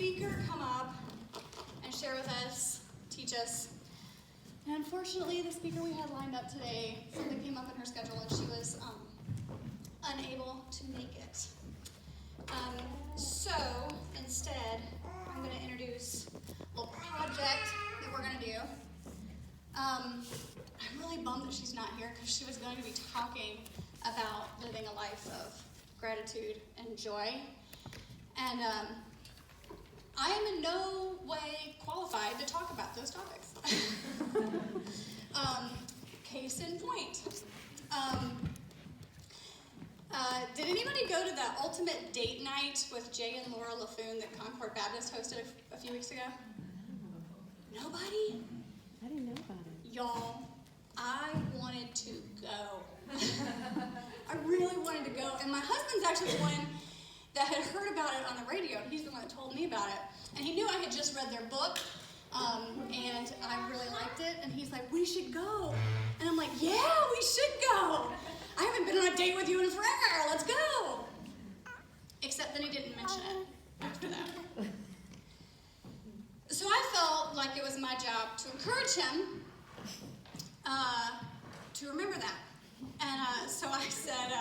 speaker come up and share with us, teach us. And unfortunately, the speaker we had lined up today, something came up in her schedule and she was unable to make it. So instead, I'm going to introduce a little project that we're going to do. I'm really bummed that she's not here because she was going to be talking about living a life of gratitude and joy. And I am in no way qualified to talk about those topics. Case in point. Did anybody go to the ultimate date night with Jay and Laura LaFoon that Concord Baptist hosted a few weeks ago? Nobody? I didn't know about it. Y'all, I wanted to go. I really wanted to go. And my husband's actually the one that had heard about it on the radio, and he's the one that told me about it. And he knew I had just read their book, and I really liked it. And he's like, we should go. And I'm like, yeah, we should go. I haven't been on a date with you in forever. Let's go. Except then he didn't mention it after that. So I felt like it was my job to encourage him to remember that. And so I said,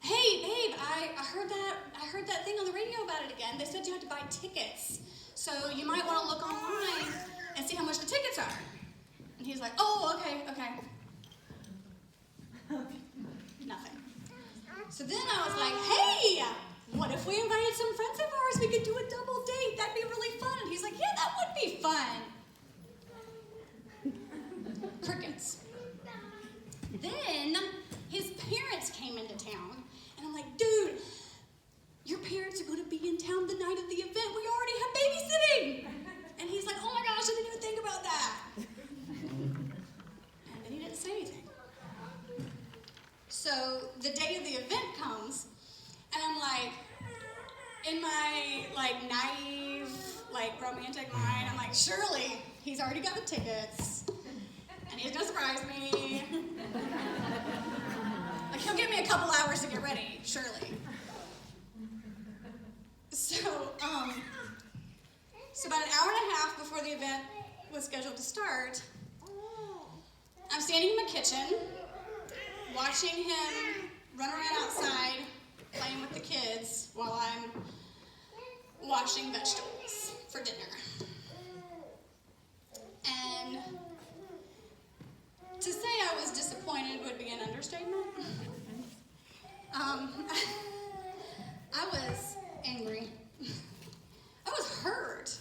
hey, babe, I heard that thing on the radio about it again. They said you had to buy tickets. So you might want to look online and see how much the tickets are. And he's like, oh, okay. Nothing. So then I was like, hey, what if we invited some friends of ours? We could do a double date. That'd be really fun. And he's like, yeah, that would be fun. Crickets. Then his parents came into town. And I'm like, dude, your parents are going to be in town the night of the event. We already have babysitting. And he's like, oh my gosh, I didn't even think about that. And then he didn't say anything. So the day of the event comes, and I'm like, in my naive, romantic mind, I'm like, surely he's already got the tickets, and he's gonna surprise me. He'll give me a couple hours to get ready, surely. So about an hour and a half before the event was scheduled to start, I'm standing in my kitchen, watching him run around outside, playing with the kids while I'm washing vegetables for dinner. And to say I was disappointed would be an understatement. I was angry. I was hurt.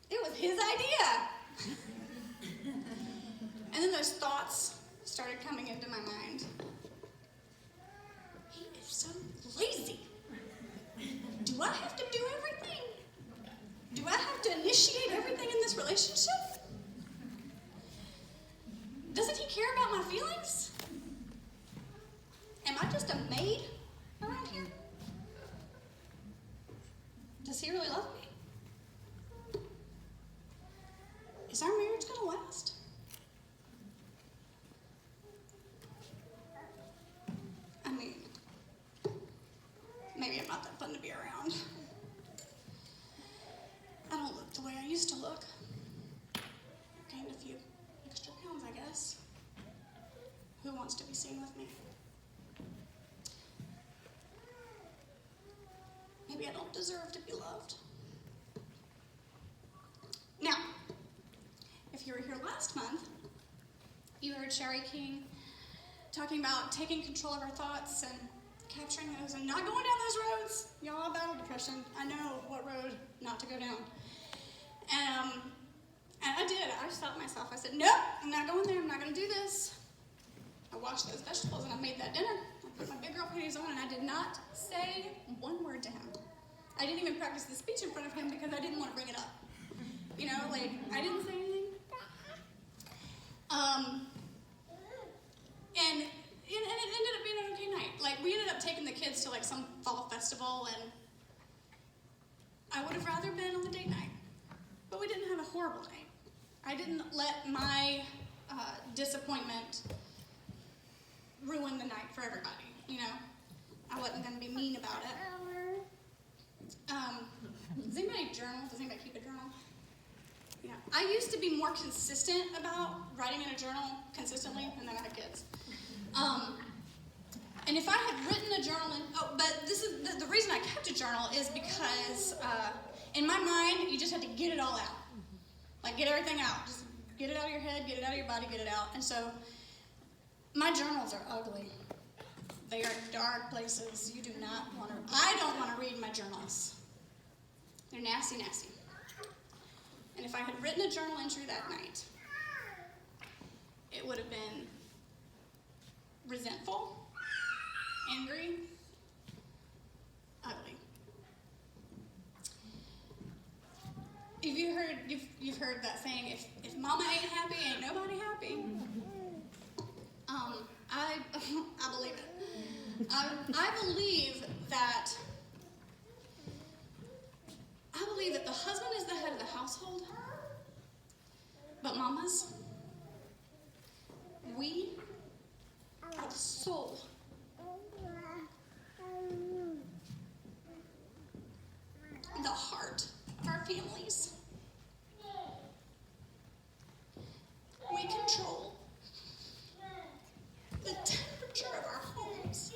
It was his idea. And then those thoughts started coming into my mind. He is so lazy. Do I have to do everything? Do I have to initiate everything in this relationship? Doesn't he care about my feelings? Am I just a maid around here? Does he really love me? Is our marriage going to last? I mean, maybe I'm not that fun to be around. I don't look the way I used to look. Gained a few extra pounds, I guess. Who wants to be seen with me? Maybe I don't deserve to be loved. Now, if you were here last month, you heard Sherry King talking about taking control of our thoughts and capturing those and not going down those roads. Y'all battle depression. I know what road not to go down. And I did. I stopped myself. I said, nope, I'm not going there. I'm not going to do this. I washed those vegetables and I made that dinner. I put my big girl panties on and I did not say one word to him. I didn't even practice the speech in front of him because I didn't want to bring it up. You know, I didn't say anything. And it ended up being an okay night. We ended up taking the kids to some fall festival, and I would have rather been on the date night. But we didn't have a horrible night. I didn't let my disappointment ruin the night for everybody, you know. I wasn't going to be mean about it. Does anybody journal? Does anybody keep a journal? Yeah. I used to be more consistent about writing in a journal consistently, and then I had kids. And if I had written a journal, but this is the reason I kept a journal is because in my mind, you just had to get it all out. Like, get everything out. Just get it out of your head, get it out of your body, get it out. And so, my journals are ugly. They are dark places. You do not want to, I don't want to read my journals. They're nasty, nasty. And if I had written a journal entry that night, it would have been resentful, angry, ugly. You've heard that saying, if mama ain't happy, ain't nobody happy. I believe it. I believe that the husband is the head of the household, but mamas, we are the soul. The heart of our families. We control the temperature of our homes.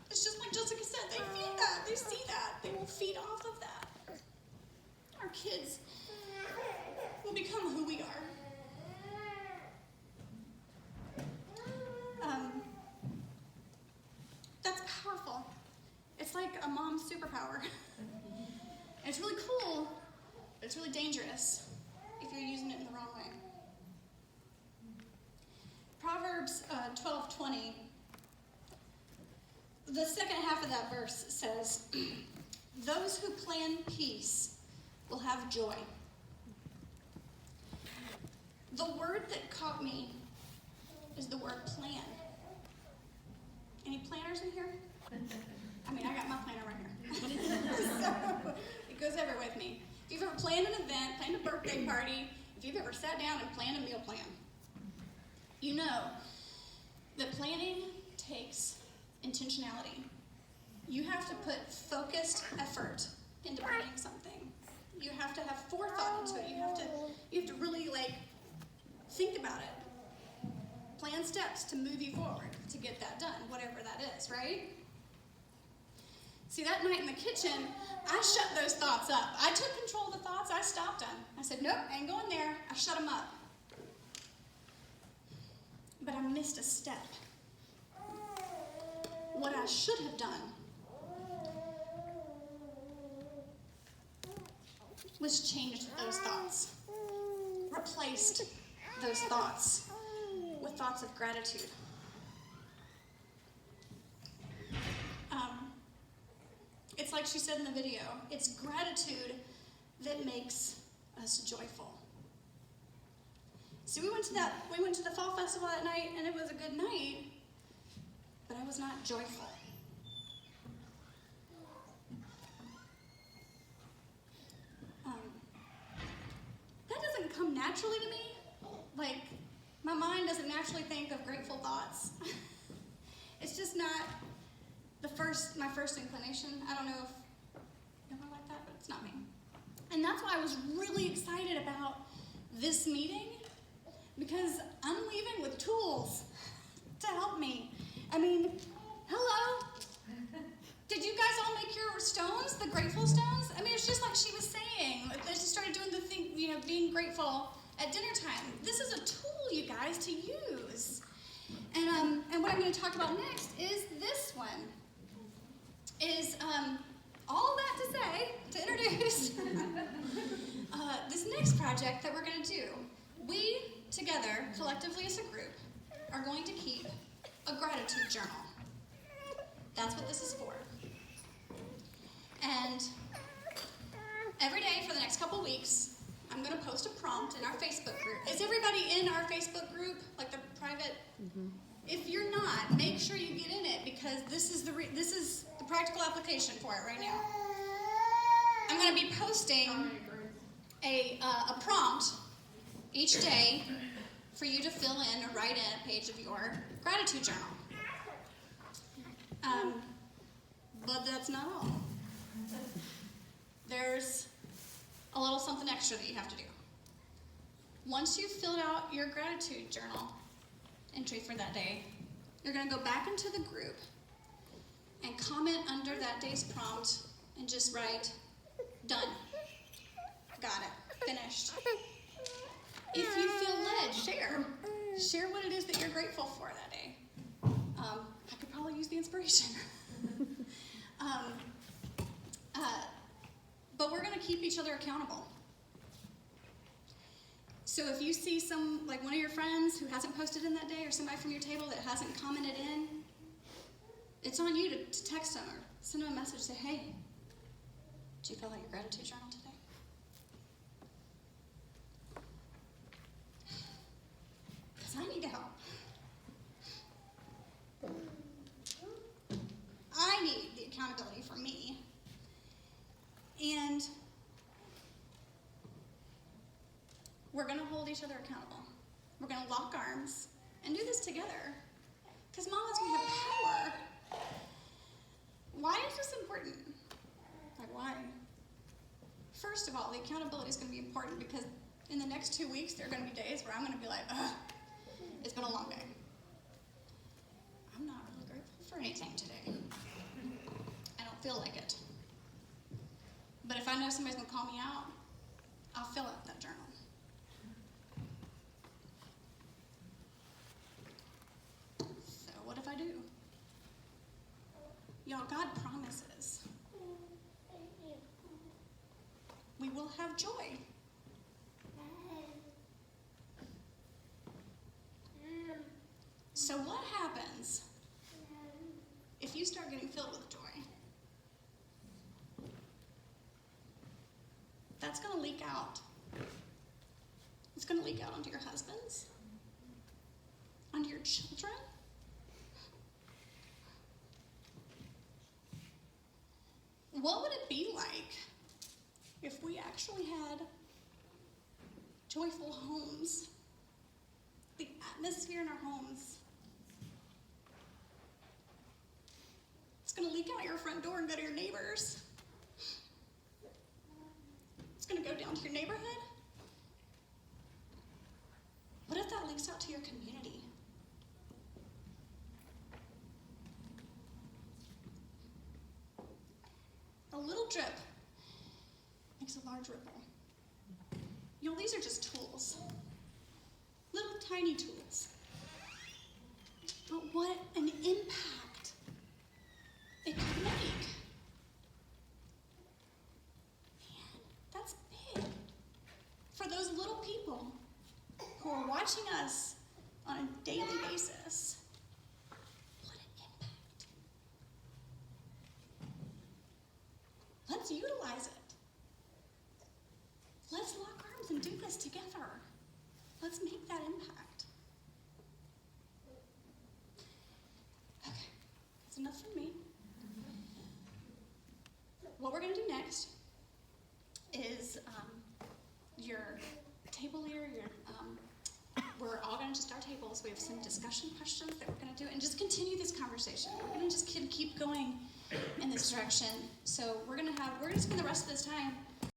It's just like Jessica said, they feel that, they see that, they will feed off of that. Our kids will become who we are. That's powerful. It's like a mom's superpower. And it's really cool, but it's really dangerous if you're using it in the wrong way. Proverbs 12:20, the second half of that verse says, those who plan peace will have joy. The word that caught me is the word plan. Any planners in here? I mean, I got my planner right here. So, it goes everywhere with me. If you've ever planned an event, planned a birthday party, if you've ever sat down and planned a meal plan, you know that planning takes intentionality. You have to put focused effort into planning something. You have to have forethought into it. You have to really think about it. Plan steps to move you forward to get that done, whatever that is, right? See, that night in the kitchen, I shut those thoughts up. I took control of the thoughts. I stopped them. I said, nope, I ain't going there. I shut them up. But I missed a step. What I should have done was changed those thoughts, replaced those thoughts with thoughts of gratitude. It's like she said in the video, it's gratitude that makes us joyful. See, we went to the fall festival that night, and it was a good night, but I was not joyful. That doesn't come naturally to me. My mind doesn't naturally think of grateful thoughts. It's just not my first inclination. I don't know if you're like that, but it's not me. And that's why I was really excited about this meeting, because I'm leaving with tools to help me. I mean, hello? Did you guys all make your stones, the grateful stones? I mean, it's just like she was saying. They just started doing the thing, being grateful at dinner time. This is a tool, you guys, to use. And what I'm going to talk about next is this one. All that to say, to introduce this next project that we're going to do. We, together, collectively as a group, are going to keep a gratitude journal. That's what this is for. And every day for the next couple weeks, I'm going to post a prompt in our Facebook group. Is everybody in our Facebook group, like the private? Mm-hmm. If you're not, make sure you get in it, because this is the practical application for it right now. I'm going to be posting a prompt each day for you to fill in or write in a page of your gratitude journal. But that's not all. There's a little something extra that you have to do. Once you've filled out your gratitude journal entry for that day, you're going to go back into the group and comment under that day's prompt and just write, done. Got it. Finished. If you feel led, share what it is that you're grateful for that day. I could probably use the inspiration. But we're going to keep each other accountable. So if you see one of your friends who hasn't posted in that day, or somebody from your table that hasn't commented in, it's on you to text them or send them a message, say, hey, did you fill out your gratitude journal today? Because I need help. I need the accountability for me. And we're going to hold each other accountable. We're going to lock arms and do this together. Because mamas, we have power. Why is this important? Why? First of all, the accountability is going to be important because in the next 2 weeks, there are going to be days where I'm going to be like, ugh, it's been a long day. I'm not really grateful for anything today. I don't feel like it. But if I know somebody's going to call me out, I'll fill out that journal. So what if I do? Y'all, God promises we will have joy. So what happens if you start getting filled with joy? That's going to leak out. It's going to leak out onto your husbands, onto your children. What would it be like if we actually had joyful homes? The atmosphere in our homes. It's going to leak out your front door and go to your neighbors. It's going to go down to your neighborhood. What if that leaks out to your community? A little drip makes a large ripple. You know, these are just tools. Little tiny tools. But what an impact it could make. Man, that's big. For those little people who are watching us on a daily basis, what an impact. Let's utilize it. Let's lock arms and do this together. Let's make that impact. Okay, that's enough for me. What we're going to do next is your table leader, we're all going to just our tables. We have some discussion questions that we're going to do and just continue this conversation. We're going to just keep going in this direction. So we're going to spend the rest of this time